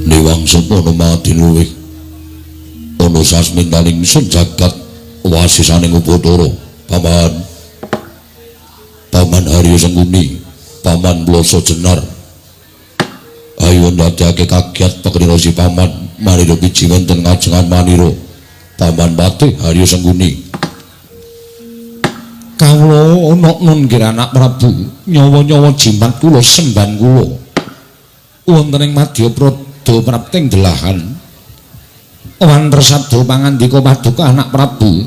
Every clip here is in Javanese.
Niwang semono mati luwih ana sasmintaning sun jagat wasisaning Upadara Paman Harya Sengguni Paman Bloso Jenar ayo ndadekake kagiat pekrira si Paman manira biji wonten ngajengan manira Paman Patih Harya Sengguni kawula ana nun nggih anak Prabu nyawa-nyawa jimat kula semban kula wonten ing Madya Prada prapting delahan wonten sabda pangandika paduka anak Prabu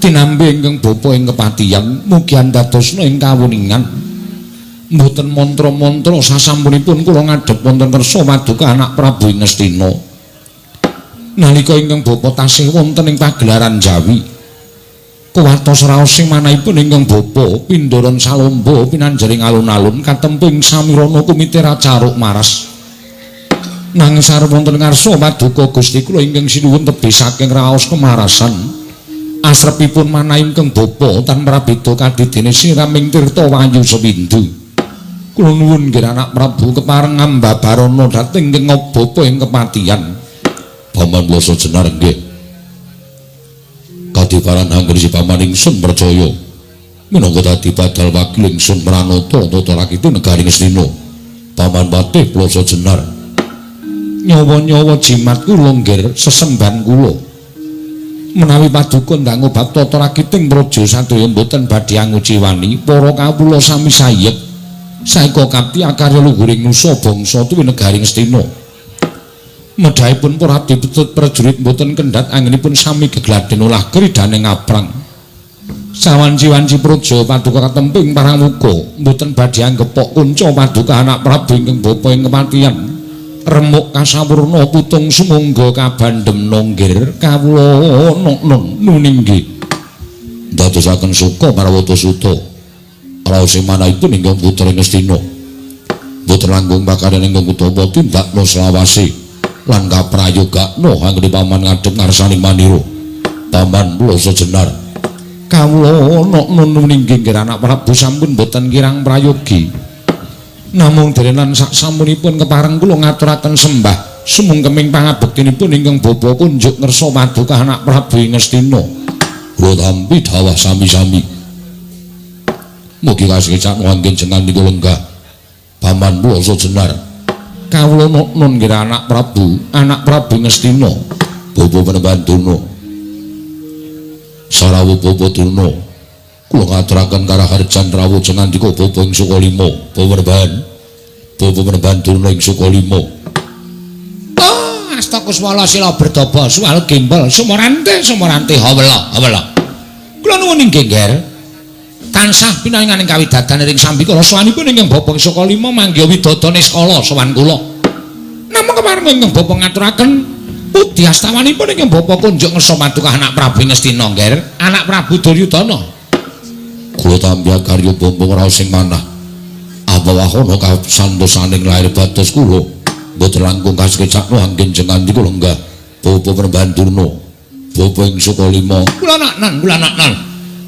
tinambi ingkang bapa ing kepatihan mugi andadosna ing kawuningan mboten mantra-mantra sasampunipun kula ngadhep wonten kersa paduka anak Prabu ing Ngastina nalika ingkang bapa tasih wonten ing pagelaran Jawi kuwatos raos sing manahipun ingkang bapa Pindaran Salomba pinanjaring alun-alun katemping samirana kumite Racaruk Maras nanging sarep wonten ngarsa paduka Gusti kula ingkang sinuwun tebih saking raos kemarasan asrepipun manah ingkang bapa tan prabeda kadidene siraming tirta wayu sewindu kula nuwun nggih anak Prabu kepareng ambabarana dhateng ing bapa ing kepatihan Paman Bloso Jenar nggih kadiparan anggere si Paman ingsun percaya minangka dadi badal wakil ingsun Pranata tata rakyat negari Ngastina Paman Patih Bloso Jenar nyawa-nyawa jimat kula nggih sesemban kula menawi paduka ndang obat tata rakiting praja sadaya mboten badhe anguci wani para kawula sami sayek saeka kanthi akarya luhuring nusa bangsa tuwi negari Ngastina medhaipun para dipetut prajurit mboten kendhat anggenipun sami gegladen ulah kridane ngaprang sawanci-wanci praja paduka katemping paramuga mboten badhe anggepok kunca paduka anak Prabu ingkang bapa ing kematian remuk kasawurna putung sumangga kabandhem nonggir kawula nuninggih dadosaken suka Marawata Suta raos manahipun ingkang putra Ngastina boten langkung pakaryan ingkang utama tindakna selawase lan kaprayogakna anggere Paman ngadhep ngarsani manira Paman Bloso Jenar kawula nuninggih anak Prabu sampun boten kirang prayogi namung derenan saksampunipun kepareng kula ngaturaken sembah sumungkeming pangabektinipun ingkang bapa kunjuk ngersa paduka anak Prabu ing Ngastina kula tampi dawah sami-sami mugi kasekecak anggen jenengan niku lenggah Paman Bloso Jenar kawula nun nggih anak Prabu Ngastina bapa Panembahan Durna sarawuh bapa Durna kula ngaturaken karaharjan rawuh jenandika bapa ing Sukalima bapa Panembahan Durna ing Sukalima astakuswala sila bertobo suwal gimbal sumorante hawala kula nuwun inggih nggih tansah pinanganing kawidadan ing sambikala sawanipun ingkang bapa ing Sukalima mangga widodane skala sowan kula namung kepareng ingkang bapa ngaturaken pudi astawanipun ingkang bapa kunjuk ngersa paduka anak Prabu Ngastina nggih anak Prabu Duryudana kula tampi karya bombong raos sing manah abawahono kasantosaning lair batos kula boten langkung kasekecakno anggen jenengan niku lenggah bapa Panembahan Durna bapa ing Sukalima kula naknan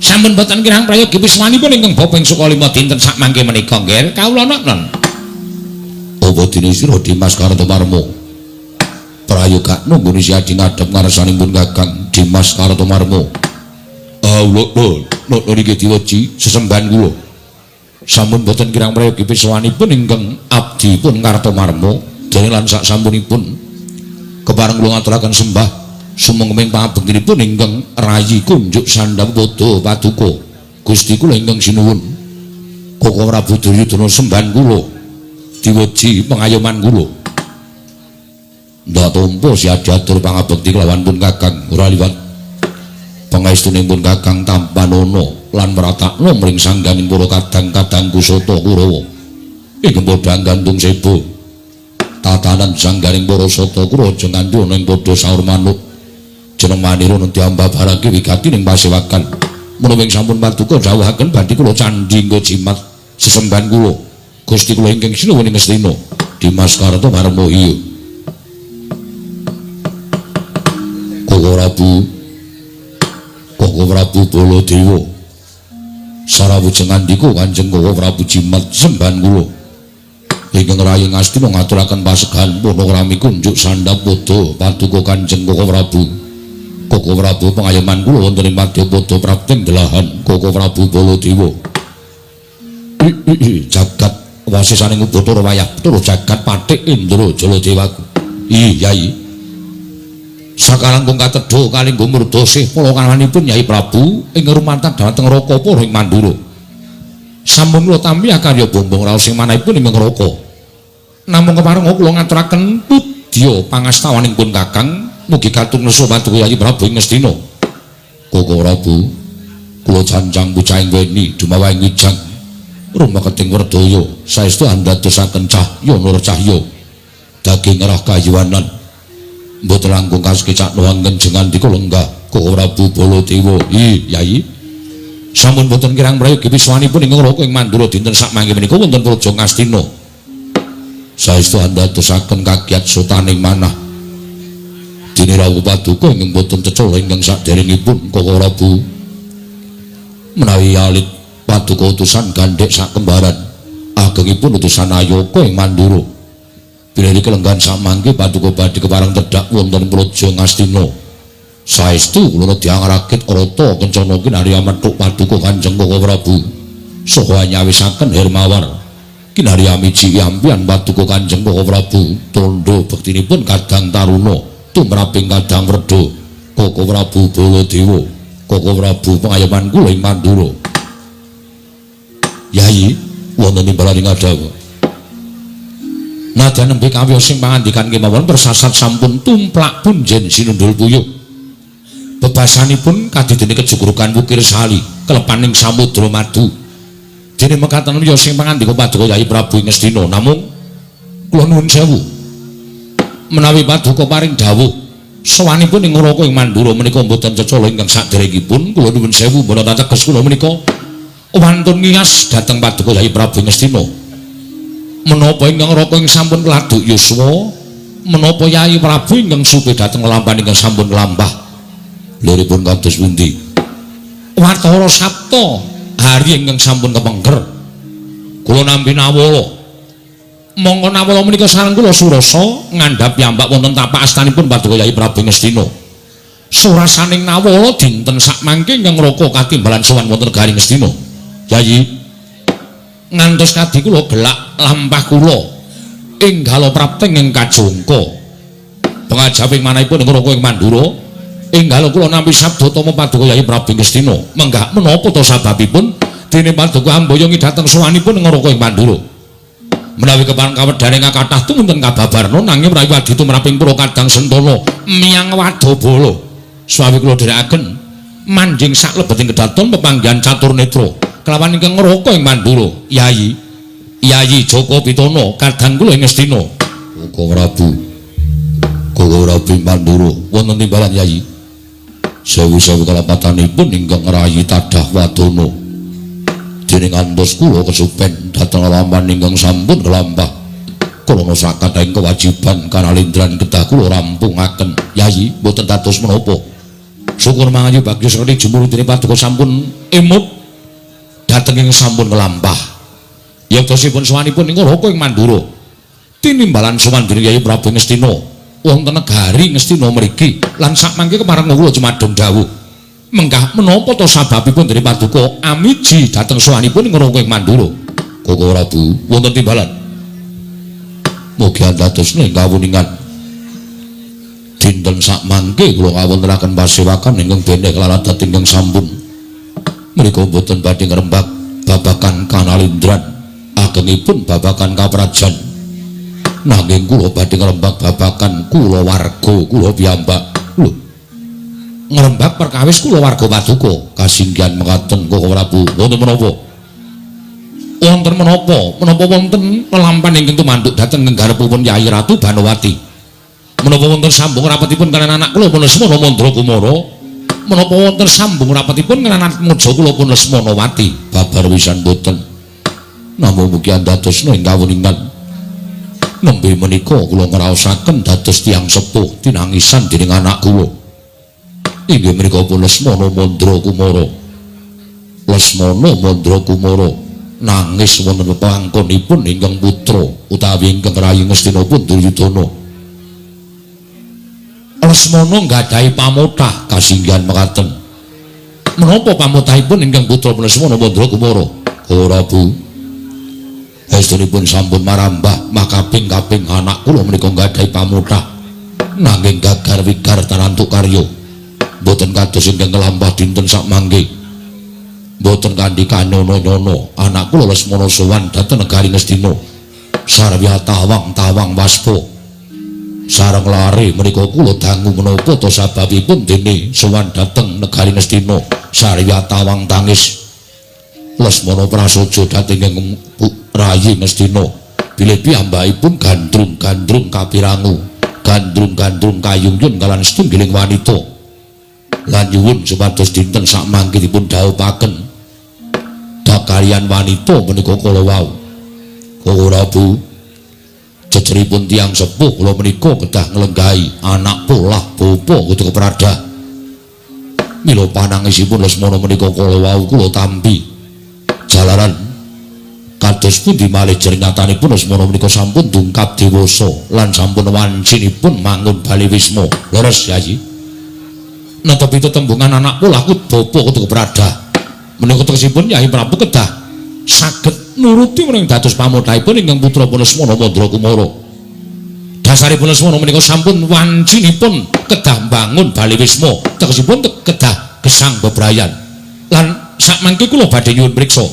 sampun boten kirang prayogi wismanipun ingkang bapa ing Sukalima dinten sak mangke menika nggih kawula naknan apa dene sira Dimas Kartomarmo prayogakno nggone si Adi ngadhep ngarsanipun Kakang Dimas Kartomarmo lho niki diweji sesembahan kula sampun boten kirang prayogi piswanipun ingkang abdi pun Kartomarmo dene lan sak sampunipun kepareng kula ngaturaken sembah sumengkeming pangabektinipun ingkang rayi kunjuk sandhang padha paduka Gusti kula ingkang sinuwun Koko Prabu Duryudana sembahan kula diweji pengayoman kula ndak tampa si adiatur pangabekti kelawan pun Kakang ora liwat pangaistunipun pun Kakang Tampanono lan mratakna mring sangganing para kadang-kadang kusata Kurawa ing padha gantung sebo tatanan sangganing para sata Kurawa aja nganti ana ing padha saur manuk jeneng manira nanti ambabarake wigati ning pasewakan menawi sampun paduka dawuhaken badhe kula candhi nggo jimat sesembahan kula Gusti kula ingkang sinuwun ing Ngastina Dimas Kartomarmo iya Koko Prabu Baladewa sarawujeng andika Kanjeng Koko Prabu jimat sembahan kula ingkang rayi Ngastina ngaturaken pasegan purnami kunjuk sandhap pada paduka Kanjeng Koko Prabu. Koko Prabu pangayoman kula wonten ing Madyapada prapting delahan Koko Prabu Baladewa. Jagat wasisaning Bathara wayah tur jagat pathik Indra Jaladewaku. Yai. Sakalangkung katedha kalinggo murda sih palawanipun Yai Prabu ing rumantan dhateng Raka para ing Mandura. Sampun kula tampi karya bombong raos ing manahipun ing Raka. Namung kepareng kula ngaturaken pudya pangastawanipun Kakang mugi katumesa paduka Yai Prabu ing Ngastina. Koko Prabu kula janjang pucahing weni dumawahing wijang rumaketing Werdaya saestu andadosaken cahya nur cahya daging rah kayuwanan mboten langkung kasekecak nuwangken jenengan dika lenggah Koko Prabu Baladewa. Yai sampun boten kirang prayogi wiswanipun ing Raka ing Mandura dinten sakmangke menika wonten Praja Ngastina saestu andadosaken kagiat sotaning manah dene rawuh paduka ingkang boten cecul ingkang saderengipun Koko Prabu menawi alit paduka utusan gandhek sak kembaran agengipun utusan Ayaka ing Mandura bilih kelenggan samangke paduka badhe kepareng tedhak wonten Praja Ngastina saestu kula diangarakit rata kencana kinarya methuk paduka Kanjeng Koko Prabu saha nyawisaken Hermawar kinarya miji ampian paduka Kanjeng Koko Prabu tandha bektinipun kadang taruna tumraping kadang werda Koko Prabu Baladewa. Koko Prabu pangayoman kula ing Mandura. Yai wonten timbalan ing adawa nadyan nembe kawiyos sing pangandikan kemawon persasat sampun tumplak punjen sinundul puyuh bebasanipun kadidene kejugrukan wukir sali kelepaning samudra madu dene mekaten wiyos sing pangandika paduka Yai Prabu ing Ngastina. Namung kula nuwun sewu menawi paduka paring dawuh sawanipun ing Raka ing Mandura menika mboten cecala ingkang saderengipun kula nuwun sewu menapa teges kula menika wantun ngiyas dhateng paduka Yai Prabu ing Ngastina. Menapa ingkang Raka ing sampun keladuk yuswa menapa Yai Prabu ingkang supe dhateng lampahan ingkang sampun kelambah liripun kados pundi Watara Sapta hari ingkang sampun kepengker kula nampi nawala mongko nawala menika sareng kula surasa ngandhap piyambak wonten tapak astanipun paduka Yai Prabu ing Ngastina. Surasaning nawala dinten sakmangke ingkang Raka katimbalan sowan wonten negari Ngastina. Yai ngantos kadi kula gelak lampah kula enggal prapting ing kajangka pangajaping manahipun ing Raka ing Mandura enggal kula nampi sabda tama paduka Yai Prabu ing Ngastina. Menggah menapa to sababipun dene paduka ambayongi dhateng sowanipun ing Raka ing Mandura menawi kepareng kawedane kathah tumunten kababarna nanging rayi wadi tumraping para kadang sentana miyang Wadabala swawi kula dherekaken manjing sak lebeting kedaton pepanggihan catur netra kelawan ingkang Raka ing Mandura. Yai Joko Pitana kadang kula ing Ngastina. Koko Prabu ing Mandura wonten timbalan Yai sewu-sewu kalapatanipun ingkang rayi tadah wadana dening antos kula kesupen dhateng lampahan ingkang sampun kelambah krana sakatahing kewajiban kanalindran kedah kula rampungaken. Yai boten dados menapa syukur mangayu bagyo sekali jumurutine paduka sampun emut dhateng ing sampun kelambah yaktosipun sowanipun ing Raka ing Mandura tinimbalan sowan dening Yai Prabu Ngastina wonten negari Ngastina mriki lan sakmangke kepareng kula jumadhong dawuh menggah menapa to sababipun dening paduka amiji dhateng sowanipun ing Raka ing Mandura. Koko Prabu wonten timbalan mugi andadosna ing kawuningan dinten sakmangke kula kawontenaken pasewakan ingkang bene kelaladat ingkang sampun menika boten badhe ngrembak babagan kanalindran agengipun babagan kaprajan nanging kula badhe ngrembak babagan kulawarga kula piyambak. Lho ngrembak perkawis kulawarga paduka kasinggihan mekaten Koko Prabu wonten menapa wonten lelampahan ingkang tumanduk dhateng nggarepipun Yai Ratu Banowati menapa wonten sambung rapatipun kaliyan anak kula pun Lesmana Mandra Kumara menapa wonten sambung rapatipun kaliyan anak muja kula pun Lesmanawati babar wisan boten namung mugi andadosna ing kawuningan nembe menika kula ngraosaken dados tiyang sepuh tinangisan dening anak kula inggih menika pun Lesmana Mandra Kumara nangis wonten pepangkonipun ingkang putra utawi ingkang Rayi Ngastina pun Duryudana. Lesmana nggadahi pamotah kasinggihan mekaten. Menapa pamotahipun ingkang putra Lesmana Mandra Kumara? Ora Bu. Estunipun sampun marambah makaping-kaping anak kula menika nggadahi pamotah. Nanging gagar wigar tanantuk karya. Mboten kados ingkang nglampah dinten sak mangke. Mboten kanthi kanyono-nyono anak kula Lesmana sowan dhateng negari Ngastina. Sarwi tawang-tawang waspa. Sareng lare menika kula dangu menapa to sababipun dene sowan dhateng negari Ngastina. Sarwi tawang tangis Lesmana prasaja dhateng ing Rayi Ngastina. Bilih piyambakipun gandrung-gandrung kapirangu, gandrung-gandrung kayungyun kalan setunggiling wanita. Lan nyuwun supados dinten sak mangke dipun dhawuhaken dakalian wanita menika kala wau. Ora Bu, jejeripun tiyang sepuh kula menika kedah nglenggahi anak polah bapa Kudu Keprada. Mila panangisipun Lesmana menika kala wau kula tampi. Jalaran kados pundi malih jeringatanipun Lesmana menika sampun dungkap dewasa lan sampun wancinipun mangun bali wisma. Leres Yayi. Natapi tetembungan anak polahku bapa Kudu Keprada. Menika tegesipun Yai Prabu kedah saged nuruti menawi dados pamotahipun ingkang putra Lesmana Mandra Kumara. Dasaripun Lesmana menika sampun wancinipun kedah mbangun bali wisma, tegesipun kedah gesang bebrayan. Lan sakmangke kula badhe nyuwun priksa.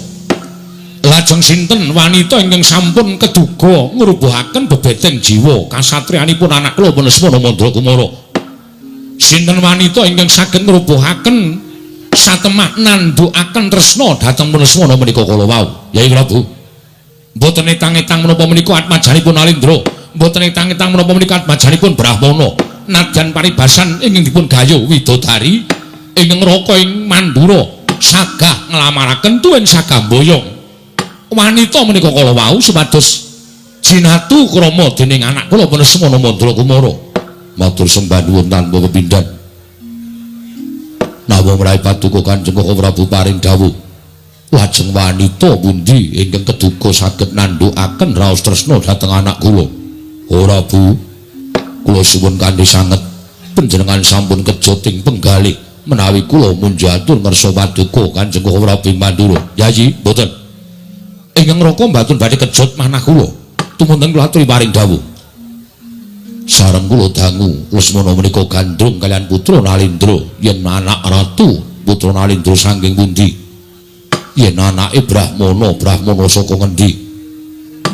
Lajeng sinten wanita ingkang sampun keduga ngrubuhaken bebeteng jiwa kasatriyanipun anak kula Lesmana Mandra Kumara? Sinten wanita ingkang saged ngrubuhaken satemah nandukaken tresna dhateng Lesmana menika kala wau? Yai Prabu, mboten etang-etang menapa menika atmajanipun Alindra, mboten etang-etang menapa menika atmajanipun Brahmana, nadyan paribasan ingkang dipun gayuh widodari ingkang raka ing Mandura sagah nglamaraken tuwin sagah mboyong. Wanita menika kala wau supados jinatu krama dening anak kula Lesmana Mandra Kumara. Matur sembah nuwun tanpa pepindhan. Namung rai paduka Kanjeng Prabu paring dawuh. Lajeng wanita pundi ingkang keduga saged nandukaken raos tresna dhateng anak kula? Ora Bu, kula suwun kanthi sanget panjenengan sampun kejoting penggalih menawi kula munjatur ngersa paduka Kanjeng Prabu Mandura. Yayi, mboten. Ingkang raka mbatun badhe kejot manah kula. Tumunten kula aturi paring dawuh. Sareng kula dangu Lesmana menika gandrung kalian putra Nalindra. Yen anak ratu putra Nalindra saking pundi? Yen anake Brahmana saka ngendi?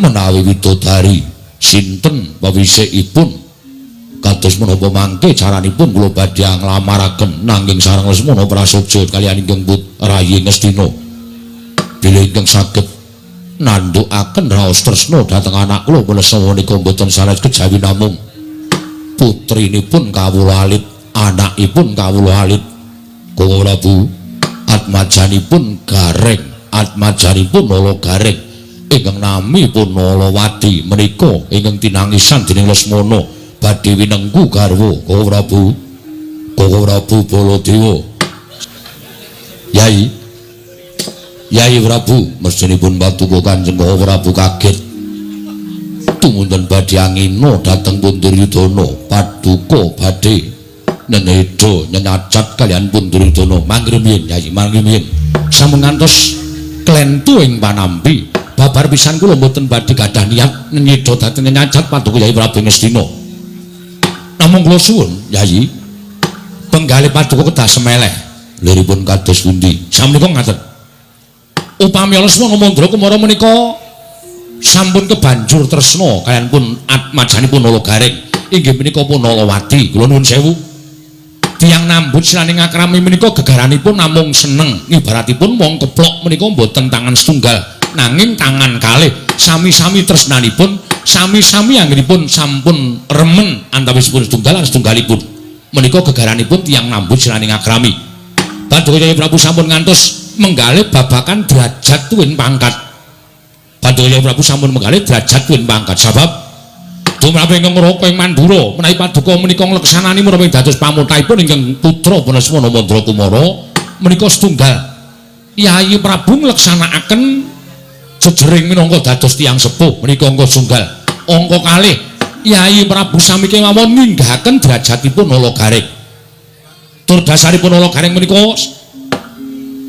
Menawi widodari sinten pawisikipun kados menapa mangke caranipun kula badhe nglamaraken nanging sareng Lesmana prasaja kaliyan ingkang Rayi Ngastina. Bilih ingkang saged nandukaken raos tresna dhateng anak kula Lesmana menika boten sanes kejawi namung putrinipun kawula alit, anakipun kawula alit. Kula Bu, atmajanipun Gareng, atmajanipun Nala Gareng ingkang namipun Nalawati menika ingkang tinangisan dening Lesmana badhe winengku garwa Kula Bu. Kula Prabu Baladewa. Yai Prabu, mesinipun paduka Kanjeng Prabu kaget tumunten badhe angina dhateng Duryudana paduka badhe neneda nyenyacat kalian Duryudana. Mangke rumiyin Yai, mangke rumiyin sampun ngantos klentu ing panampi babar pisan kula mboten badhe gadah niat nyeda dhateng nyenyacat paduka Yai Prabu Ngastina. Namung kula suwun Yai penggalih paduka kedah semeleh liripun kados pundi? Samenika ngaten. Upami Lesmana Mandra Kumara menika sampun kebanjur tresna kaliyan pun atmajanipun Nala Gareng inggih menika pun Nalawati. Kula nuwun sewu. Tiyang nambut silaning akrami menika gegaranipun namung seneng, ibaratipun wong keplok menika mboten tangan setunggal nanging tangan kalih. Sami-sami tresnanipun, sami-sami anggenipun sampun remen antawisipun setunggal lan setunggalipun. Menika gegaranipun tiyang nambut silaning akrami. Paduka Yai Prabu sampun ngantos menggalih babakan derajat tuwin pangkat. Paduka Yai Prabu sampun menggalih derajat tuwin pangkat sebab tumrap ingkang ngraka ing Mandura menawi paduka menika ngleksanani menawi dados pamotahipun ingkang putra Lesmana Mandra Kumara menika setunggal. Yai Prabu ngleksanakaken sejering minangka dados tiyang sepuh menika angka sunggal. Angka kalih Yai Prabu sami kemawon ninggahaken derajatipun Nalagaring. Tur dasaripun Nalagaring menika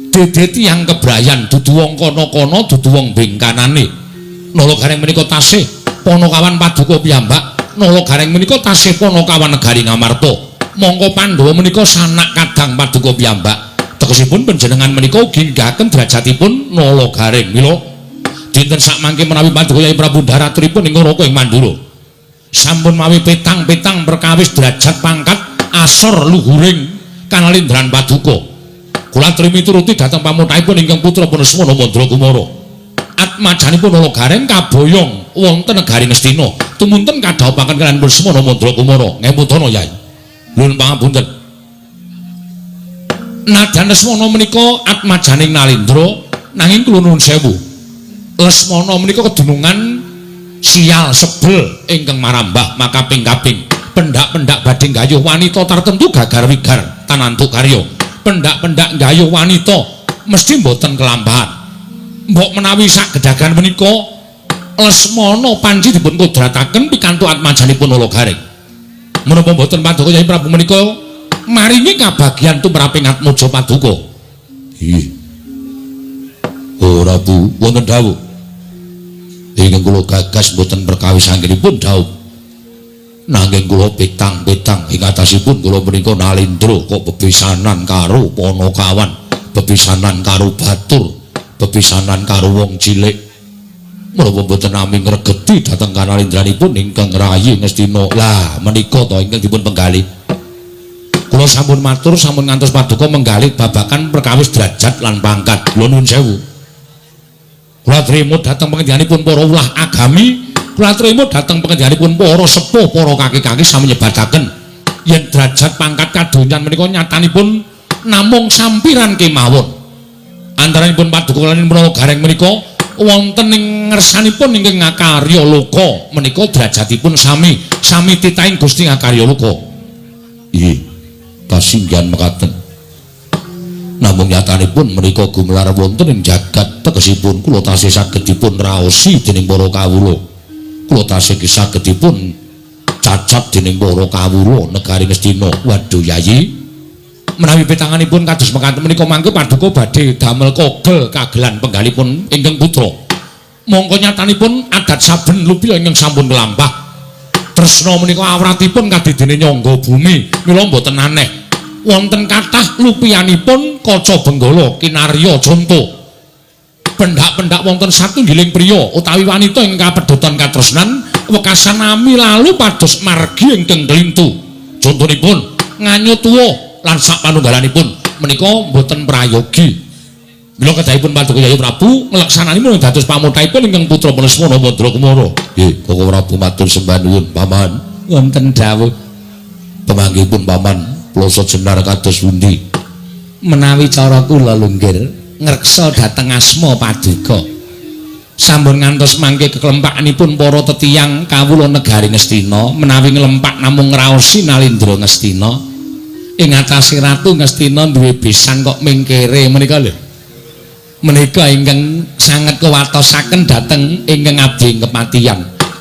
dede tiyang kebrayan dudu wong kana-kana dudu wong bengkanane. Nalagaring menika tasih Panakawan Paduka piyambak. Nalagaring menika tasih Panakawan Negari Ngamarta. Mongko Pandhawa menika sanak kadang Paduka piyambak. Tegesipun panjenengan menika ugi ninggahaken derajatipun Nalagaring. Mila dinten sakmangke menawi Paduka Yai Prabu Daraturipun ing Raka ing Mandura sampun mawi petang-petang perkawis derajat pangkat asor luhuring Kanalindran Paduka. Kula aturi mituruti dhateng pamuthaipun ingkang putra Punasmana Mandra Kumara. Atmajanipun Nalagaring kaboyong wonten negari Ngastina. Tumunten kadhaopaken kaliyan Punasmana Mandra Kumara. Ngemputana Yai. Nuwun pangapunten. Nadan Lesmana menika atmajaning Nalindra nanging kula nuwun sewu. Lesmana menika kedunungan sial sebel ingkang marambah makaping-kaping. Pendak-pendak badhe nggayuh wanita tertentu gagar wigar tanantuk karya. Pendak-pendak nggayuh wanita mesti mboten kelampahan. Mbok menawi sagedhagan menika Lesmana panci dipun kodrataken pikantuk atmajanipun Nalagaring. Menapa mboten Paduka Yai Prabu menika maringi kabagyan tumraping Atmaja Paduka. Nggih. Ora Bu, wonten dawuh. Ingkang kula gagas mboten perkawis anggenipun dawuh. Nanging kula petang-petang ing atasipun kula menika Nalindra kok bebisanan karo Panakawan, bebisanan karo batur, bebisanan karo wong cilik. Menapa mboten nami ngregeti dhateng Kanalindranipun ingkang rayi Ngastina. Lah menika to ingkang dipun penggalih. Kula sampun matur sampun ngantos Paduka menggalih babakan perkawis derajat lan pangkat. Kula nuwun sewu. Kula trima dhateng pangendhikanipun para ulah agami, kula trima dhateng pangendhikanipun para sepuh, para kaki-kaki sami nyebataken yen derajat pangkat kadonyan menika nyatanipun namung sampiran kemawon. Antaranipun Paduka lan Nalagaring menika wonten ing ngersanipun ingkang ngakarya loka menika derajatipun sami titahing Gusti ngakarya loka. Nggih, kasinggihan mekaten. Namung nyatanipun menika gumelar wonten ing jagat tegesipun kula tasih saged dipun raosi dening para kawula. Kula tasih saged dipun cacat dening para kawula negari Ngastina. Waduh Yayi, menawi petanganipun kados mekaten menika mangke Paduka badhe damel kogel kagelan penggalipun ingkang putra. Mongko nyatanipun adat saben lupya ingkang sampun nglampah. Tresna menika awratipun kadidene nyangga bumi, mila mboten aneh. Wonten kathah lupianipun kaca benggala kinarya conto. Pendak-pendak wonten satunggiling priya utawi wanita ingkang kapedhotan katresnan wekasan nami lalu pados margi ingkang klintu. Contonipun nganyut tuwa lan sak panunggalanipun menika mboten prayogi. Mila kedahipun Paduka Yai Prabu ngleksananipun dados pamuthaipun ingkang putra Lesmana Mandra Kumara. Nggih, Koko Prabu matur sembah nuwun Paman. Wonten dawuh pemanggihipun Paman Ploso Jenar kados pundi? Menawi cara kula lunggir ngreksa dhateng asma Paduka. Sampun ngantos mangke kekelempakanipun para tetiyang kawula negari Ngastina menawi nglempak namung ngraosi Nalindra Ngastina. Ing atase Ratu Ngastina duwe besan kok mingkere menika lho. Menika ingkang sanget kewatosaken dhateng ingkang abdi kepatihan.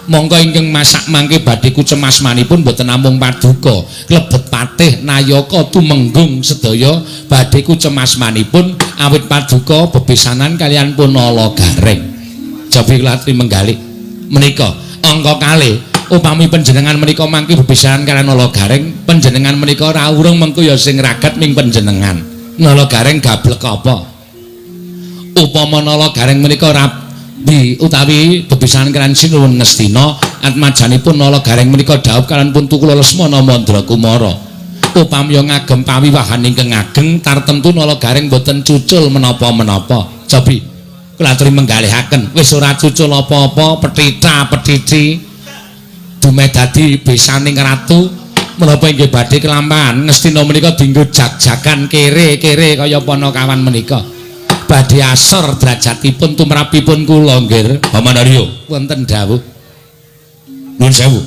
Monggo ingkang masak mangke badhe kucemasmanipun boten namung Paduka, klebet patih nayaka tumenggung sedaya badhe kucemasmanipun awit Paduka bebesanan kaliyan pun Nalagaring. Jabi latri menggalih menika angka kalih upami panjenengan menika mangke bebesanan kaliyan Nalagaring, panjenengan menika ora urung mengko ya sing ragat ming panjenengan. Nalagaring gablek apa? Upama Nalagaring menika utawi bebisanan kaliyan Sinuwun Ngastina atmajanipun Nalagaring menika dhawuh kaliyan pun Tukula Lesmana Mandra Kumara. Upami ngagem pawiwahan ingkang ageng tartemtu Nalagaring boten cucul menapa-menapa. Jabi kula aturi menggalihaken wis ora cucul apa-apa, petita-petiti dumedadi besaning ratu menapa inggih badhe kelampahan Ngastina menika dienggo jag-jagan kere-kere kaya Panakawan menika. Badhe asor derajatipun tumrapipun kula nggih Paman Arya wonten dawuh. Nuwun sewu.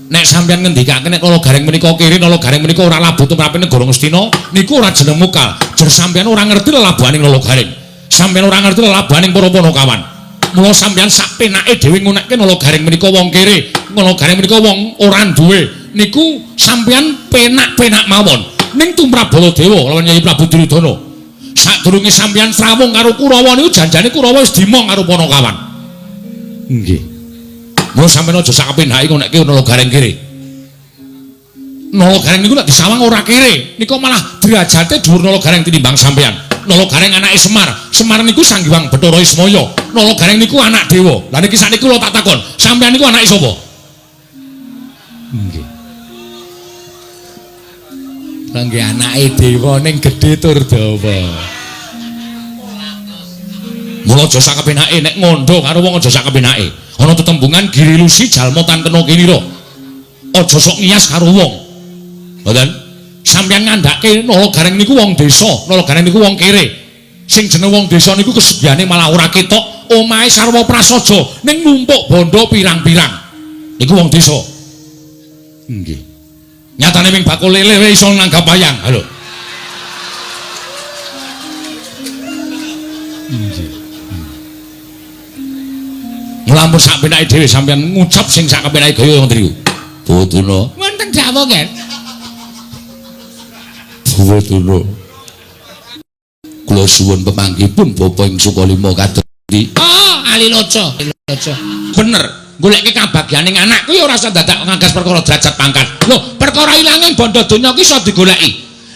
Nek sampeyan ngendikaken nek Nalagaring menika kiri Nalagaring menika ora labuh tumraping negara Ngastina niku ora jeneng mukal. Jer sampeyan ora ngerti lelabuhaning Nalagaring. Sampeyan ora ngerti lelabuhaning para Panakawan. Mula sampeyan sak penake dhewe ngunekke Nalagaring menika wong kere, Nalagaring menika wong ora duwe. Niku sampeyan penak-penak mawon. Ning tumrap Baladewa lawan Nyai Prabu Duryudana. Sadurunge sampeyan srawung karo Kurawa niku janjane Kurawa wis dimong karo Panakawan. Nggih. Mula sampeyan aja sak penake ngunekke Nalagaring kere. Nalagaring niku nek disawang ora kere, nika malah derajate dhuwur Nalagaring tinimbang sampeyan. Nalagaring anake Semar. Semar niku Sanghyang Bathara Ismaya. Nalagaring niku anak dewa. Lah niki sakniki kula tak takon, sampeyan niku anake sapa? Nggih. Lah nggih anake dewa ning gedhe tur dawa. Mula aja sak kepenake nek ngondo karo wong aja sak kepenake. Ana tetembungan giri lusi jalma tan kena kinira. Aja sok ngiyas karo wong. Mboten? Sampeyan ngandhake Nalagaring niku wong desa, Nalagaring niku wong kere. Sing jeneng wong desa niku kesugyane malah ora ketok, omahe sarwa prasaja ning numpuk bondo pirang-pirang. Niku wong desa. Nggih. Nyatane ming bakul lele iso nanggap wayang. Halo. Nggih. Mulampun sak penake dhewe sampeyan ngucap sing sak penake gaya wonten niku. Boduna. Wonten dawuh nggih. Boduna. Kula suwun pemanggipun Bapak ing Sukalima kados pundi? Oh, Aliloco. Bener. Goleke kabagyaning anak kuwi ora usah dadak ngagas perkara derajat pangkat. Lho, perkara ilanging bondo donya ki iso digoleki.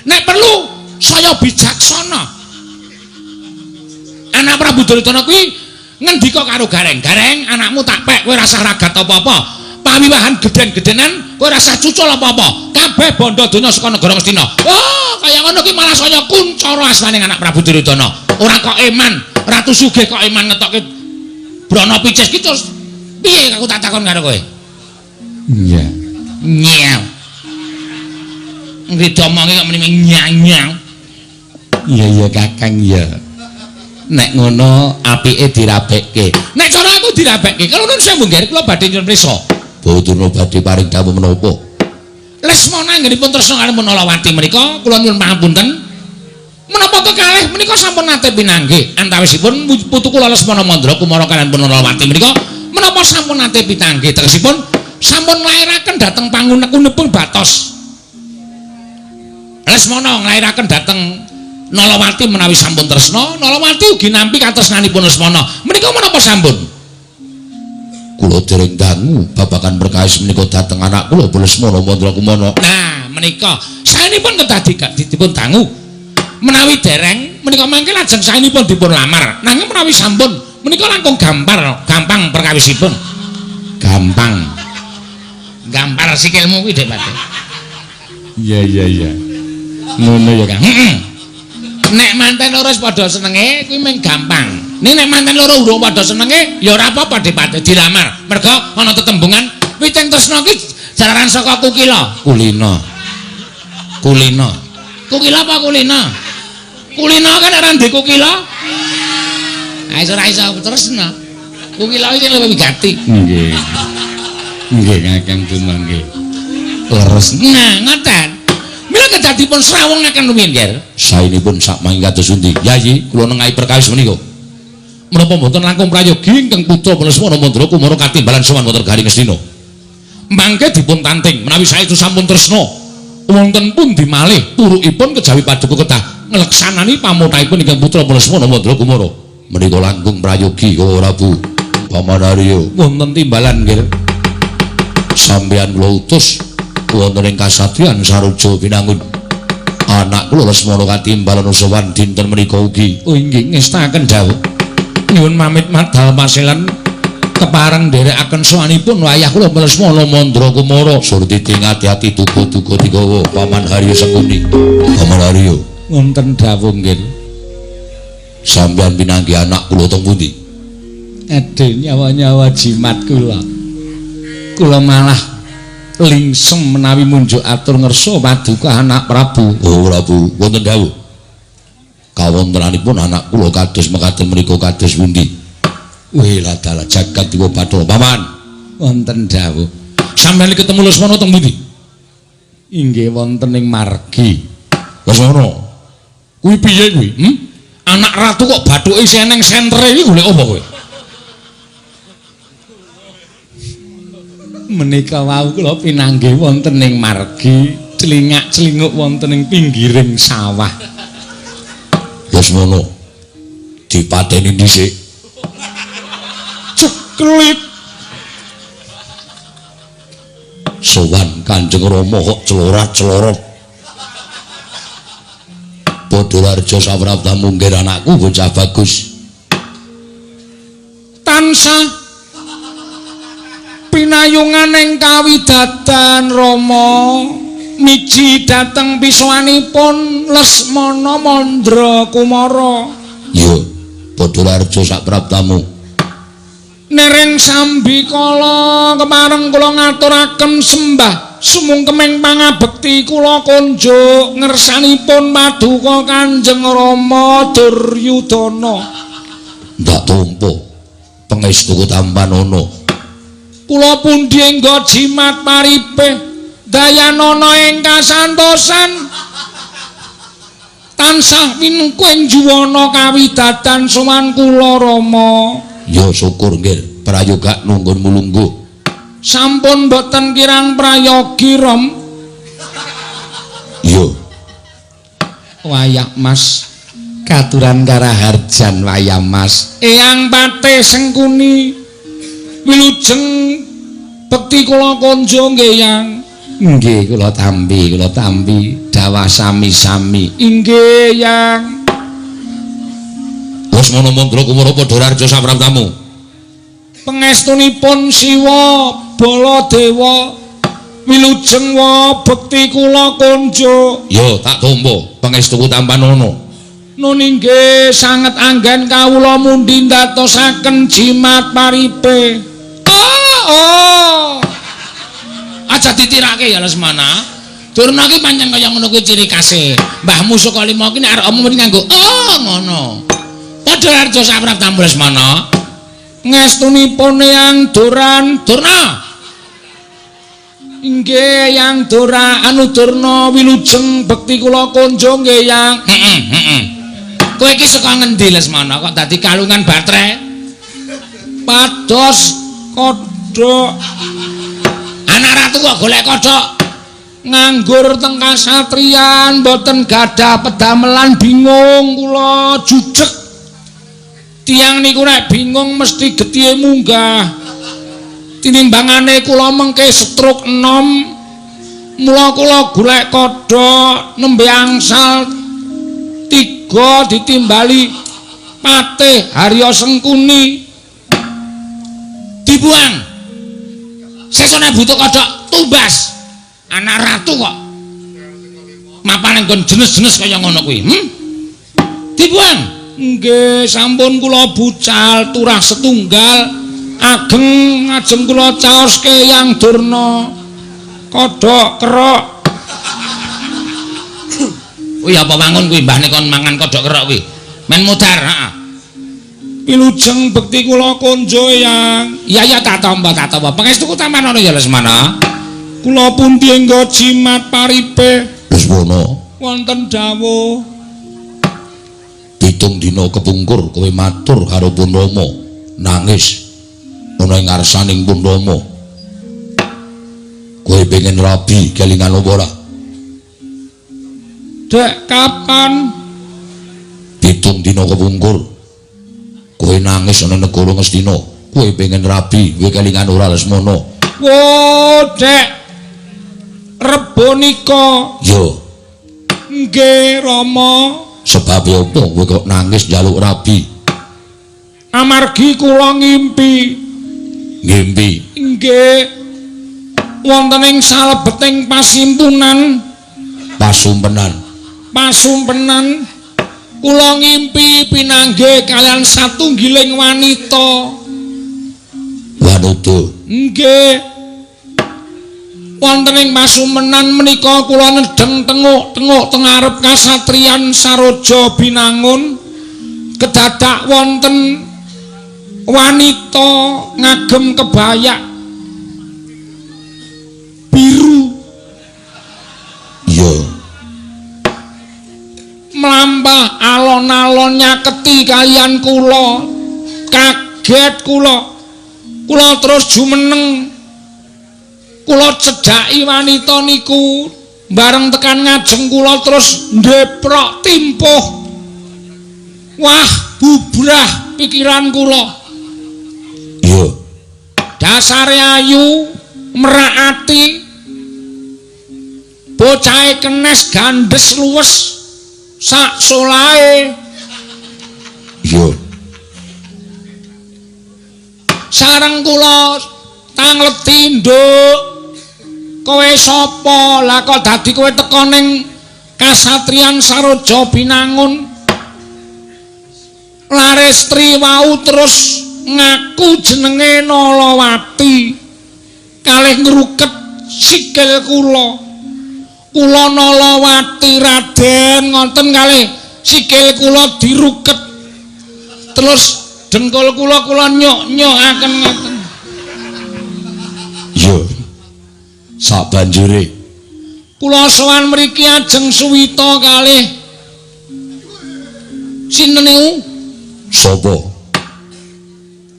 Nek perlu saya bijaksana. Anak Prabu Duryudana kuwi ngendika karo Gareng, "Gareng, anakmu tak pek, kowe ora usah ragat apa-apa. Pawiwahan geden-gedenan, kowe ora usah cucul apa-apa. Kabeh bondo donya saka negara Ngastina." Oh, kaya ngono ki malah saya kuncara asmaning anak Prabu Duryudana. Ora kok eman, Ratu Sugih kok eman ngetokke Brana Picis ki terus piye aku tak takon karo kowe? Iya. Nyang. Nggih domonge kok meni nyang-nyang. Iya Kakang ya. Nek ngono apike dirabekke. Nek cara aku dirabekke, kalau nun sambung nggih kula badhe nyuwun pirsa. Boduna badhe paring dawuh menapa? Lesmana anggenipun tresna kaliyan Nalawati menika kula nyuwun pangapunten. Menapa kekalih menika sampun nate pinanggih antawisipun putu kula Lesmana Mandra Kumara kaliyan Nalawati menika menapa sampun nate pitanggih tegesipun sampun nglairaken dhateng pangunepun Batos. Lesmana nglairaken dhateng Nalawati menawi sampun tresna, Nalawati ugi nampi katresnanipun Lesmana. Menika menapa sampun? Kula dereng dangu babagan perkawis menika dhateng anak kula Lesmana Mandra Kumara. Nah, menika saenipun kedah dipun dangu. Menawi dereng menika mangke lajeng saenipun dipun lamar. Nanging menawi sampun menika langkung gampang perkawisipun. Gampar sikilmu kuwi Dek Pati. Iya. Ngono ya, Kang. Nek manten loro wis padha senenge kuwi mung gampang. Ning nek manten loro urung padha senenge ya ora apa-apa Dek Pati dilamar. Mergo ana tetembungan witing tresna ki jalaran saka kukila. Kulina apa kulina? Kulina kan ora ndek kukila. Ora iso tresna. Kukila iki luwih wigati. Nggih Kakang Tuna nggih. Leres. Nah, ngoten. Mila kedah dipun srawungaken rumiyin nggih. Saenipun sak mangke kados pundi? Yayi, kula nengahi perkawis menika. Menapa mboten langkung prayogi ingkang putra Lesmana Mandra Kumara katimbalan sowan wonten Garing Ngastina. Mangke dipun tanting menawi saestu sampun tresna wonten pundi malih turukipun kejawi paduka kedah ngleksanani pamothaipun ingkang putra Lesmana Mandra Kumara. Menika langkung prayogi kula Prabu Pamanarya wonten timbalan nggih. Sampeyan kula utus wonten ing kasatriyan Saroja Pinangun. Anak kula Lesmana katimbalan sowan dinten menika ugi. Oh inggih ngestaken dawuh. Nyuwun pamit madhal pasilan kepareng nderekaken sowanipun wayah kula Lesmana Mandra Kumara. Surti ati-ati duga-duga digawa Paman Harya Sengkuni. Paman Harya wonten dawuh nggih. Sampeyan pinanggih anak kula teng pundi? Aduh nyawa-nyawa jimat kula. Kula malah lingsem menawi munjuk atur ngersa paduka anak Prabu. Oh Prabu, wonten dawuh. Kawontenanipun anak kula kados mekaten menika kados pundi? Wih ladalah jagat diwa Bathara. Paman, wonten dawuh. Sampeyan ketemu Lesmana teng pundi? Inggih wonten ing margi. Lesmana. Kuwi piye kuwi? Anak ratu kok bathuke seneng sentre iki golek apa kowe? Menika wau kula pinanggih wonten ing margi celingak-celinguk wonten ing pinggiring sawah. Wis ngono. Dipateni dhisik. Ceklit. Sowan Kanjeng Rama kok celorat-celorot. Padhalarja saprabdamu nggih anakku bocah bagus. Tansah pinayungan ing kawidadan Rama miji dhateng pisuwanipun Lesmana Mandra Kumara. Iya, Padhalarja saprabdamu. Nering sambi kala kemareng kula ngaturaken sembah sumungkeming pangabekti kula kunjuk ngersanipun paduka Kanjeng Rama Duryudana. Ndak tampa pangestu tampanono. Kula pundi engga jimat paripe dayanana ing kasantosan tansah pinengkuing juwana kawidadan sowan kula Rama. Ya syukur nggih, prayoga nunggun mulungguh. Sampun boten kirang prayogi Rom. Iya. Wayah Mas, katuran karaharjan wayah Mas. Eyang Patih Sengkuni wilujeng bekti kula konjo nggih Yang. Nggih kula tampi dawah sami-sami. Inggih Yang. Wis mono Mandra Kumara Padhalarja saprabdamu. Pangestunipun Siwa Baladewa wilujeng wa bekti kula konjo. Ya tak tampa pangestuku tampanono. Nun inggih sanget anggen kawula mundi ndatosaken jimat paripe. Oh. Aja ditirake ya Lesmana. Durna ki pancen kaya ngono kuwi ciri khase. Mbahmu saka lima ki nek arep omong nganggo ngono. Padhalarja saprabdamu Lesmana. Ngestunipun Yang Durna. Inggih Yang Durna wilujeng bekti kula konjo nggih Yang. Kowe iki saka ngendi Lesmana kok dadi kalungan batre? Pados kodhok. Anak ratu kok golek kodhok. Nganggur teng kasatriyan mboten gadah pedamelan bingung kula jujeg. Tiang niku nek bingung mesti getih munggah. Tinimbangane kula mengke stroke enom. Mula kula golek kodhok nembe angsal 3 ditimbali Patih Harya Sengkuni. Dibuang. Sesone butuh kodhok tumbas. Anak ratu kok. Mapane nggon jenis-jenis kaya ngono kuwi. Dibuang. Nggih, sampun kula bucal turah setunggal ageng ngajeng kula caoske Yang Durna. Kodhok kerok. Kuwi apa wangun kuwi mbahne kon mangan kodhok kerok kuwi? Men mudhar, heeh. Pilujeng bekti kula konjo Yang. Iya tak tampa. Pangestuku tampanono ya Lesmana. Kula pundi engga jimat paripe. Lesmana. Wonten dawuh 7 dina kepungkur kowe matur karo Pun Rama nangis ana ing ngarsaning Pun Rama. Kowe pengen rabi kelingan apa ora? Dek kapan? 7 dina kepungkur kowe nangis ana negara Ngastina. Kowe pengen rabi kowe kelingan ora Lesmana? Wo Dek Rebo nika. Yo. Nggih Rama. Sebab apa kowe kok nangis njaluk rabi? Amargi kula ngimpi. Ngimpi. Nggih. Wonten ing salebeting pasimpunan. Pasumpenan. Kula ngimpi pinanggih kalian satunggiling wanita. Wanita. Nggih. Wonten ing pasumpenan menika kula nedeng tenguk-tenguk teng ngarep kasatriyan Saroja Binangun kedadak wonten wanita ngagem kebaya biru. Iya. Mlampah alon-alon nyaketi kalian kula. Kaget kula. Kula terus jumeneng. kula cedhaki wanita niku bareng tekan ngajeng kula terus ndeprok timpuh. Wah, bubrah pikiran kula. Iya. Dasare ayu, merak ati. Bocahe kenes gandes luwes sak solahe. Iya. Sareng kula tangleti, Nduk. Kowe sapa? Lah kok dadi kowe teka ning kasatriyan Saroja Binangun? Larestri wau terus ngaku jenenge Nalawati. Kalih ngruket sikil kula. Kula Nalawati Raden ngoten kalih sikil kula diruket. Terus dengkul kula nyok-nyokaken ngoten. Iya. Sabanjure kula sowan mriki ajeng suwita kalih sinten niku? sapa?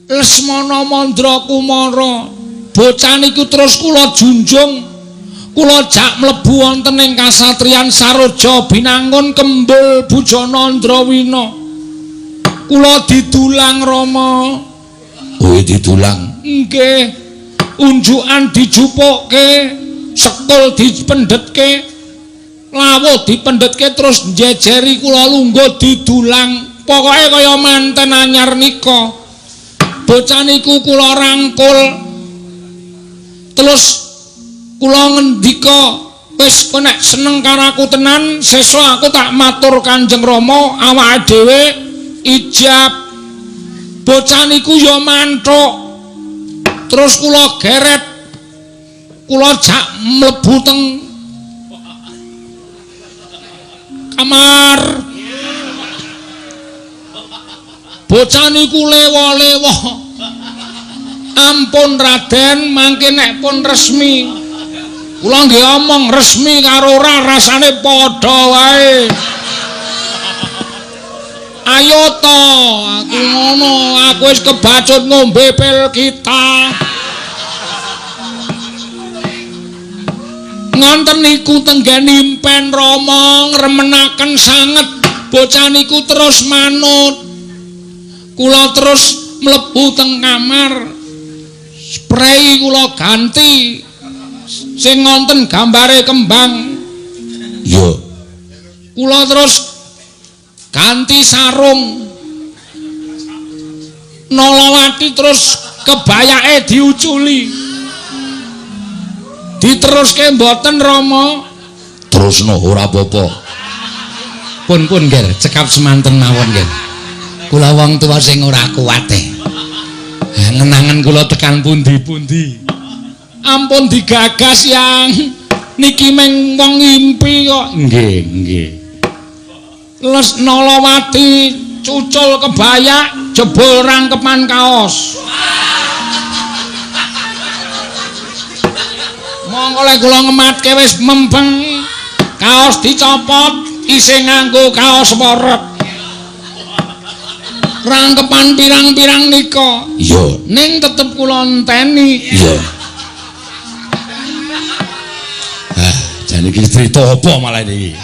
Lesmana Mandra Kumara. Bocah niku terus kula junjung. Kula jak mlebu wonten ing kasatriyan Saroja Binangun Kembul Bujana Ndrawina. Kula didulang Rama. Kowe didulang? Nggih. Unjukan dijupukke, sekul dipendhetke, lawuh dipendhetke terus njejeri kula lungguh didulang. Pokoke kaya manten anyar nika. Bocah niku kula rangkul. Terus kula ngendika, wis kowe nek seneng karo aku tenan, sesuk aku tak matur Kanjeng Rama awake dhewe ijab. Bocah niku ya mantuk. Terus kula geret, kula jak mlebu teng kamar. Bocah niku lewo-lewo. Ampun Raden, mangke nek pun resmi. Kula nggih omong resmi karo ora rasane padha wae. Ayo to, aku ngono, aku wis kebacut ngombe pil kita. Ngonten niku tenggen impen Rama ngremenaken sanget. Bocah niku terus manut. Kula terus mlebu teng kamar. Spray kula ganti sing ngonten gambare kembang. Iya. Kula terus ganti sarung. Nalawati terus kebayake diuculi. Diteruske mboten Rama? Terusno ora apa-apa. Pun nggih, cekap semanten mawon nggih. Kula wong tuwa sing ora kuat e. Ngenangen kula tekan pundi-pundi. Ampun digagas yang niki meng wong ngimpi kok. Nggih. Les Nalawati cucul kebaya jebul rangkepan kaos. Monggo lek kula ngematke wis mempeng, kaos dicopot, isih nganggo kaos worep. Rangkepan pirang-pirang nika. Iya. Ning tetep kula enteni. Iya. Jane iki crita apa malah iki?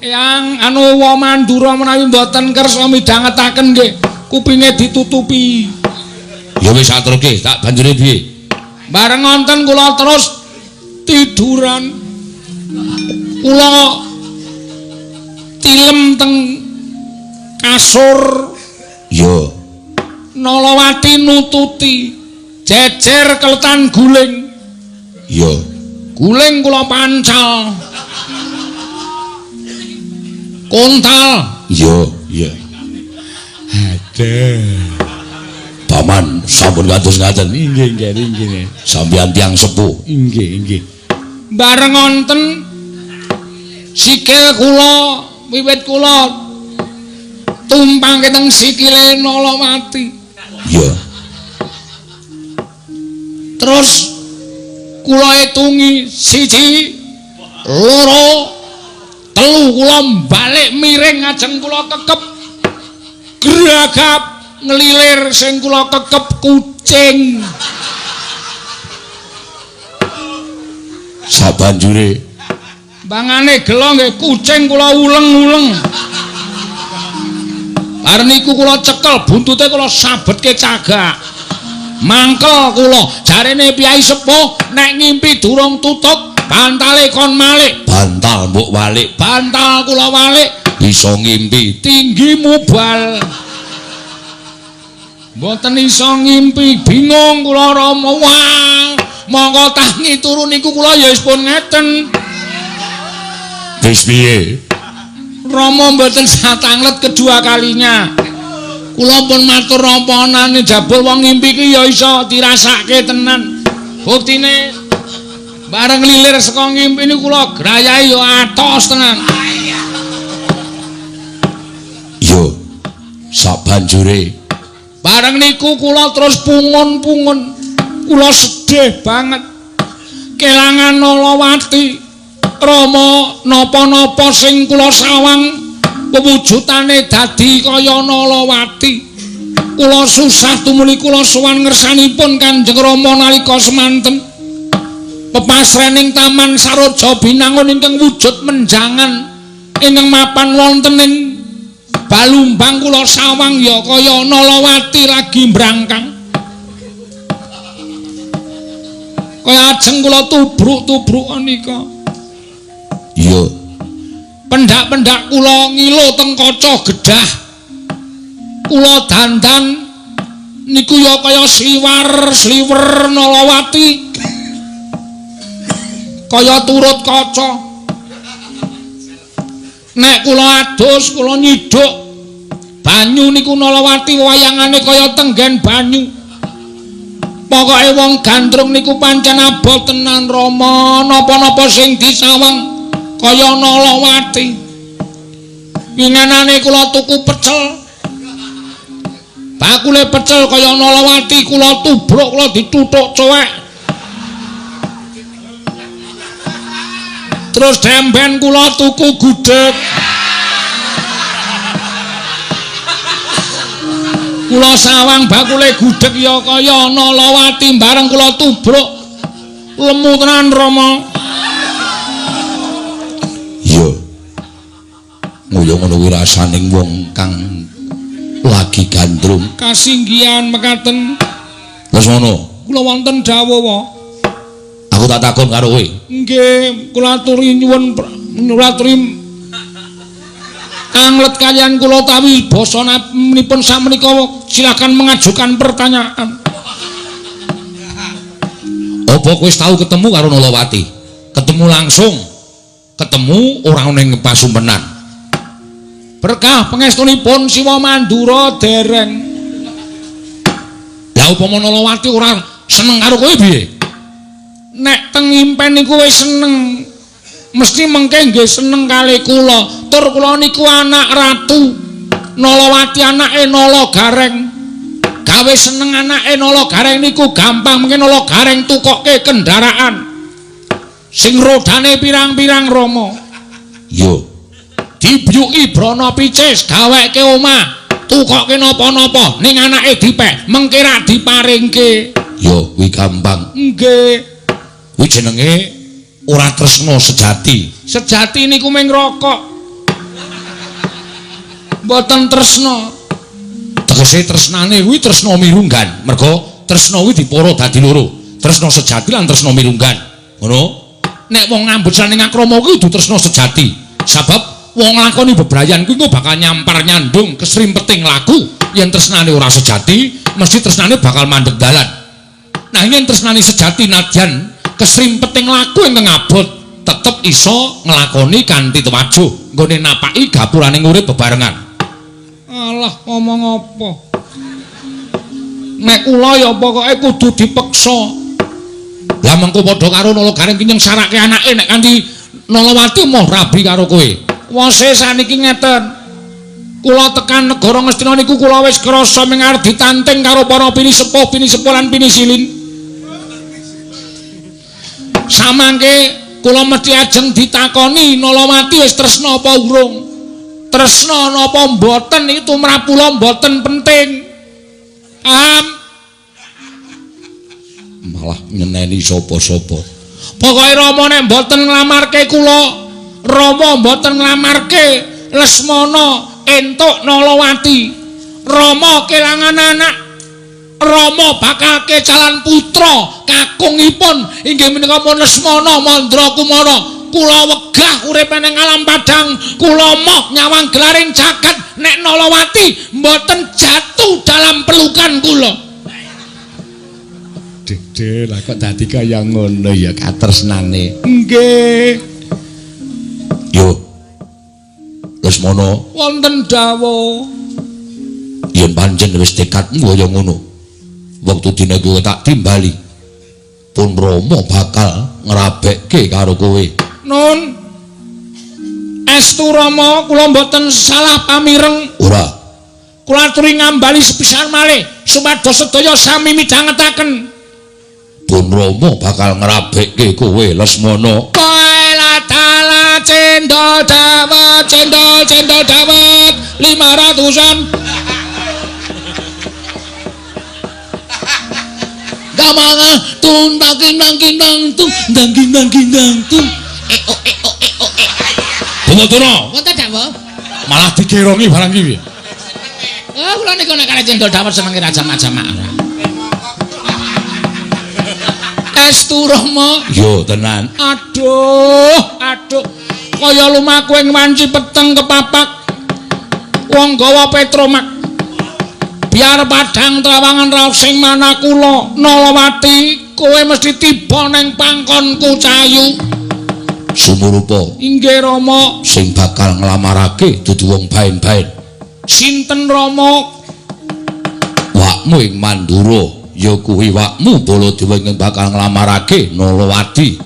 Yang anu wa Mandura menawi mboten kersa midhangetaken nggih, kupinge ditutupi. Ya wis aturke, tak banjure piye? Bareng ngonten kula terus tiduran. Kula tilem teng kasur. Iya. Nalawati nututi. Jejer keletan guling. Iya. Guling kula pancal. Kontal. Iya. Aduh. Paman sampun kados ngaten. Inggih. Sampeyan tiyang sepuh. Inggih. Bareng ngonten sikil kula wiwit kula tumpang keteng sikile Nalawati. Iya. Terus kula hitungi 1, 2, 3 kula balik miring ajeng kula kekep gragap ngelilir sing kula kekep kucing. Sabanjure bangane gelo nggih kucing kula uleng-uleng. Bar niku kula cekel buntute kula sabetke cagak. Mangkel kula jarene piyai sepuh nek ngimpi durung tutug bantale kon malik. Bantal mbok walik, Bantal kula walik bisa ngimpi. tinggi mubal. Mboten iso ngimpi bingung kula Rama. Wah, monggo tangi turu niku kula ya wis pun ngeten. Wis piye? Rama mboten satanglet kedua kalinya. Kula pun matur rampanane jabul wong ngimpi ki ya iso dirasake tenan. Buktine bareng lilir saka ngimpi niku kula grayahi ya atos tenan. Yo. Sabanjure Bareng niku kula terus pungun-pungun. Kula sedih banget. Kelangan Nolawati. Rama napa-napa sing kula sawang pewujutane dadi kaya Nolawati. Kula susah tumuli kula sowan ngersanipun Kanjeng Rama nalika semanten. Pepasrening Taman Saroja Binangun ingkang wujud menjangan ingkang mapan wonten ing Balumbang kula sawang ya kaya Nolawati lagi mbrangkang. Kaya ajeng kula tubruk-tubruk nika. Iya. Pendak-pendak kula ngilo teng kaca gedhah. Kula dandan niku ya kaya sliwer Nolawati. Kaya turut kaca. Nek kula adus, kula nyiduk banyu niku Nolawati wayangane kaya tenggen banyu. Pokoke wong gandrung niku pancen abot tenan Rama, napa-napa sing disawang kaya Nolawati. Winganane kula tuku pecel. Bakule pecel kaya Nolawati kula tubruk, kula dituthuk cuwek. Terus demben kula tuku gudeg. Kula sawang bakule gudeg ya kaya Nolawati bareng kula tubruk. Lemu tenan Rama. Iya. Ngoyo ngono kuwi rasaning wong kang lagi gandrung. Kasinggihan mekaten. Terus ngono. Kula wonten dawuh. Aku tak takon karo kowe. Nggih, kula aturi nyuwun nulaturi kanglet kalian kula tawi basanipun sakmenika silakan mengajukan pertanyaan. Apa kowe wis tau ketemu karo Nolawati? Ketemu langsung? Ketemu ora ana ing pasumpenan? Berkah pangestunipun Siwa Mandura dereng. Lah upama Nolawati ora seneng karo kowe piye? Nek teng impen niku wis seneng. Mesti mengke nggih seneng kali kula. Tur kula niku anak ratu. Nolawati anake Nala Gareng. Gawe seneng anake Nala Gareng niku gampang mengke Nala Gareng tukoke kendaraan. Sing rodane pirang-pirang Rama. Yo. Dibyuki brana picis gaweke omah. Tukoke napa-napa ning anake dipek mengke ra diparingke. Yo, kuwi gampang. Nggih. Kuwi jenenge ora tresna sejati. Sejati niku mung rokok. Mboten tresna. Tegese tresnane kuwi tresna mirunggan. Mergo tresna kuwi dipara dadi loro. Tresna sejati lan tresna mirunggan. Ngono? Nek wong ngambut saning akrama kuwi kudu tresna sejati. Sebab Wong lakoni bebrayan kuwi engko bakal nyampar nyandung kesrimpeting laku. Yen tresnane ora sejati, mesti tresnane bakal mandeg dalan. Nah, yen tresnane sejati nadyan kesrimpeting laku ingkang abot tetep iso nglakoni kanthi tuwajuh nggone napaki gapurane urip bebarengan. Alah ngomong apa? Nek kula ya pokoke kudu dipeksa. lah mengko padha karo Nala Gareng ki nyengsarake anake nek kanthi Nolawati moh rabi karo kowe. Wase saniki ngeten. Kula tekan negara Ngastina niku kula wis krasa ming arep ditanting karo para pini sepuh lan pini silin. Samangke kula mesti ajeng ditakoni Nolawati wis tresna apa urung. Tresna napa mboten iki tumrap kula mboten penting. Malah nyeneni sapa-sapa. Pokoke Rama nek mboten nglamarke kula, Rama mboten nglamarke Lesmana entuk Nalawati. Rama kelangan anak. Rama bakal kecalan putra kakungipun inggih menika Lesmana Mandra Kumara. Kula wegah urip ning alam padang, kula moh nyawang gelaring jagat nek Nalawati mboten jatuh dalam pelukan kula. Dede lah kok dadi kaya ngono ya katresnane. Nggih. Yo. Lesmana, Wonten dawuh. yen pancen wis tekadmu kaya ngono. Wektu dina kuwi tak timbali. Pun Rama bakal ngrabekke karo kowe. Nun. Estu Rama kula mboten salah pamireng. Ora. Kula aturi ngambali sepisan malih supados sedaya sami midhangetaken. Pun Rama bakal ngrabekke kowe Lesmana. Koela tala cendol dawet 500-an. Gamanga tung kinang tung tung. Bumotuna, Wonten dawuh. malah dikerongi barang iki. Oh, kula niku nek kare cendol dawet seneng jamak-jamak ora. Estu Rama. Yo tenan. Aduh. Kaya lumaku ing wanci peteng kepapak. Wong gawa Petromak. Biar padang trawangan raos sing mana kula Nalawati, kowe mesti tiba ning pangkonku Cayu. Sumurupa Inggih Rama. sing bakal nglamarake dudu wong baen-baen. Sinten Rama? Wakmu ing Mandura, ya kuwi wakmu Baladewa ing bakal nglamarake Nalawati.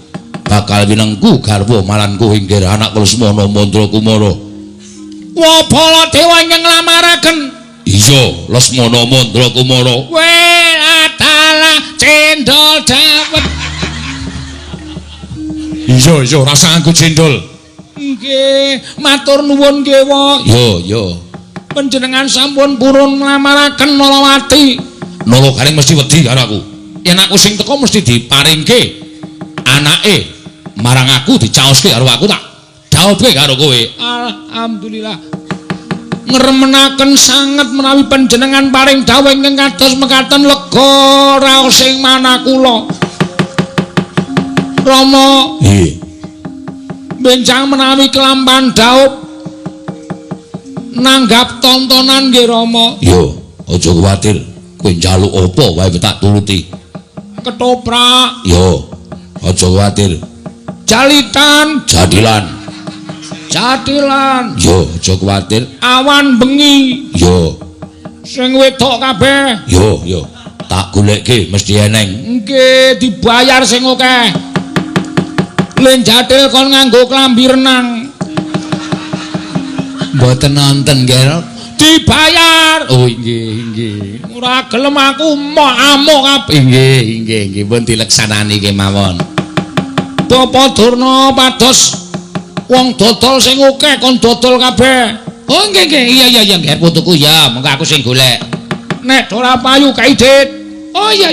Bakal winengku garwa malanku inggih anak Lesmana Mandra Kumara. Wa Baladewa ing nglamaraken. Iya, Lesmana Mandra Kumara. Welatala cendol dawet. Iya, rasaku cendol. Nggih, matur nuwun nggih, Wak. Yo. Panjenengan sampun purun nglamaraken Nalawati. Nala Garing mesti wedi karo aku. Yen aku sing teko mesti diparingke anake marang aku dicaoske karo aku tak dhawuhke karo kowe. Alhamdulillah. Ngremenaken sanget menawi panjenengan paring dawuh ingkang kados mekaten lega raos ing manah kula. Rama, Nggih. benjang menawi kelampan daup nanggap tontonan nggih Rama. Yo, aja kuwatir. Kowe njaluk apa wae tak turuti. Ketoprak, Yo, aja kuwatir. jalitan, Jadilan. jadilan, Yo, aja kuwatir. awan bengi, Yo, sing wedok kabeh. yo. Tak golekke mesti eneng. Nggih, dibayar sing akeh. Len jadil kon nganggo klambi renang. Mboten nonton nggih. Dibayar. Oh nggih. Ora gelem aku moh amuk kabeh. Nggih. Pun dileksanani kemawon. Bapak Durna pados wong dodol sing akeh kon dodol kabeh. Oh nggih. Iya nggih putuku ya, mengko aku sing golek. Nek ora payu kaidit. Oh iya.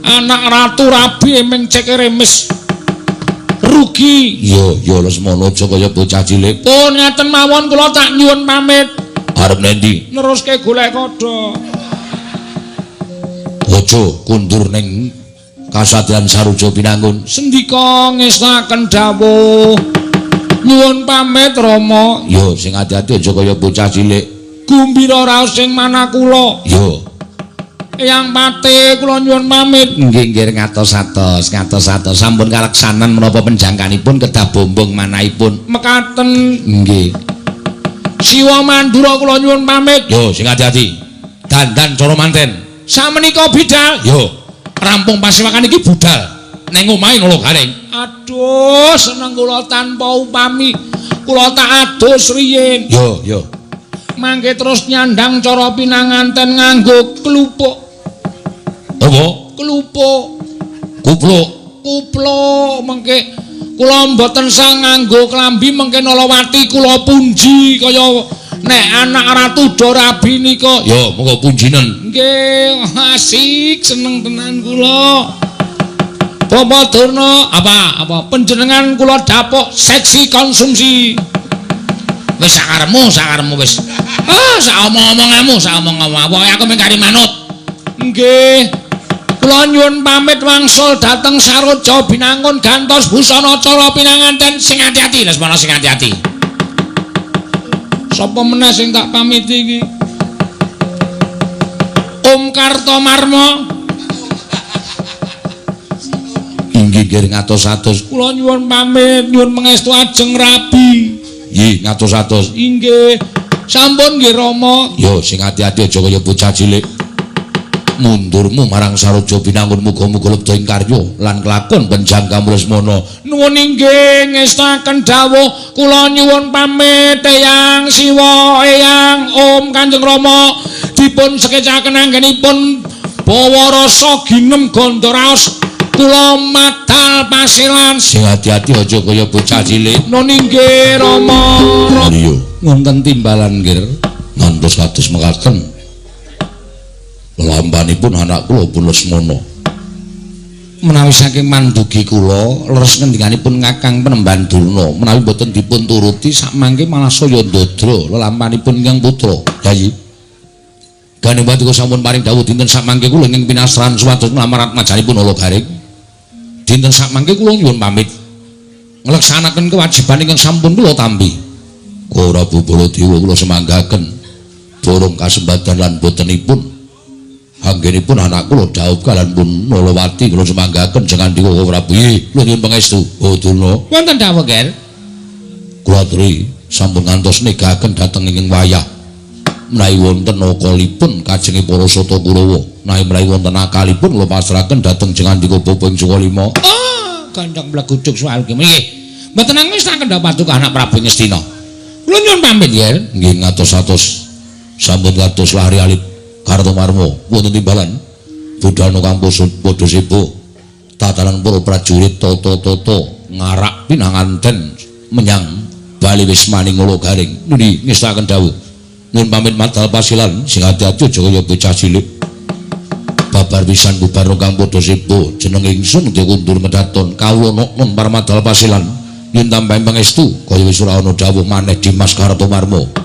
Anak ratu rabi emeng cekeremis. Rugi. Yo, Lesmana aja kaya bocah cilik. Pun ngaten mawon kula tak nyuwun pamit. Arep nendi? Neruske golek kodho. Aja kundur ning Kasatriyan Saruja Pinangun. Sendika ngestaken dawuh. Nyuwun pamit Rama. Yo, sing ati-ati aja kaya bocah cilik. Gumbira raos sing manah kula. Yo. Eyang Pate kula nyuwun pamit. Nggih ngatos-atos. Sampun kaleksanan menapa penjangkanipun kedah bombong manahipun. Mekaten Nggih. Siwa Mandura kula nyuwun pamit. Yo, sing ati-ati. Dandan cara manten. Samenika bidal. Yo, rampung pasiwakan iki budal. Neng omahe Nala Garing. Aduh, seneng kula tanpa upami. Kula tak adus riyin. Yo. Mangke terus nyandang cara pinanganten nganggo klupuk. Apa? Klupuk. Kupluk. Kuplo mengke kula mboten sang nganggo klambi mengke Nalawati kula punji kaya nek anak ratu Dorabi nika. Yo, monggo punjinen. Nggih, asik seneng tenan kula. Bapak Durna apa panjenengan kula dapuk seksi konsumsi. Wis sakaremu wis. Sak omong-omonganmu, pokoke aku mengkari manut. Nggih. Kula nyuwun pamit wangsul dhateng Saroja Binangun gantos busana cara pinanganten Sing ati-ati, Lesmana sing ati-ati. Sapa meneh sing tak pamiti iki? Om Kartomarma. Inggih nggih ngatos-atos. Kula nyuwun pamit, nyuwun pangestu ajeng rabi. Nggih ngatos-atos. Inggih. Sampun nggih Rama. Yo sing ati-ati aja kaya bocah cilik. Mundurmu marang Saroja Binangun muga-muga lebda ing karya lan kelakon penjangkamu Lesmana. Nuwun inggih ngestaken dawuh kula nyuwun pamit Eyang Siwa, Eyang Om Kanjeng Rama dipun sekecaken anggenipun bawa rasa ginem gondo raos kula madal pasilan. Sing ati-ati aja kaya bocah cilik. Nuwun inggih Rama. Iya. Wonten timbalan nggih. Ngantos kados mekaten. Lambanipun anak kula pun Lesmana. Menawi saking mandugi kula leres ngendikanipun Kakang Penemban Durna menawi boten dipun turuti sakmangke malah saya ndodra lelampanipun ingkang putra. Yayi. Ganipun kula sampun paring dawuh dinten sakmangke kula ing pinasran supados nglamarat majanipun Ala Garing. Dinten sakmangke kula nyuwun pamit nglaksanaken kewajiban ingkang sampun kula tampi. Ora Baladewa kula semanggaken borong kasembatan lan botenipun anggenipun anak kula Daup kalan pun Nolawati kula semanggaken jangan dikoko Prabu. Kula nyuwun pangestu. Oh Durna. Wonten dawuh, Ger. Kula aturi sampun ngantos negaken dhateng ing wayah. Menawi wonten nakalipun kajenge para Sata Kurawa, menawi menawi wonten akalipun kula pasrahaken dhateng Jengandika Bapa ing Sukalima. Kandhang blaguduk soal ki. Nggih. Mboten ngestaken dawuh paduka anak Prabu Ngastina. Kula nyuwun pamit, Ger. Nggih ngatos-atos. Sampun kados lari alit Kartomarma wonten timbalan budhana kang padha sebo tatanan para prajurit tata-tata ngarak pinanganten menyang bali wismaning Ala Garing. Nuli ngestaken dawuh nyuwun pamit madal pasilan sing ati-ati aja kaya bocah cilik. Babar pisan bubar kang padha sebo jeneng ingsun dikundur medhaton kawula nun paramadal pasilan nyuwun tambahi pangestu kaya wis ora ana dawuh maneh Dimas Kartomarma.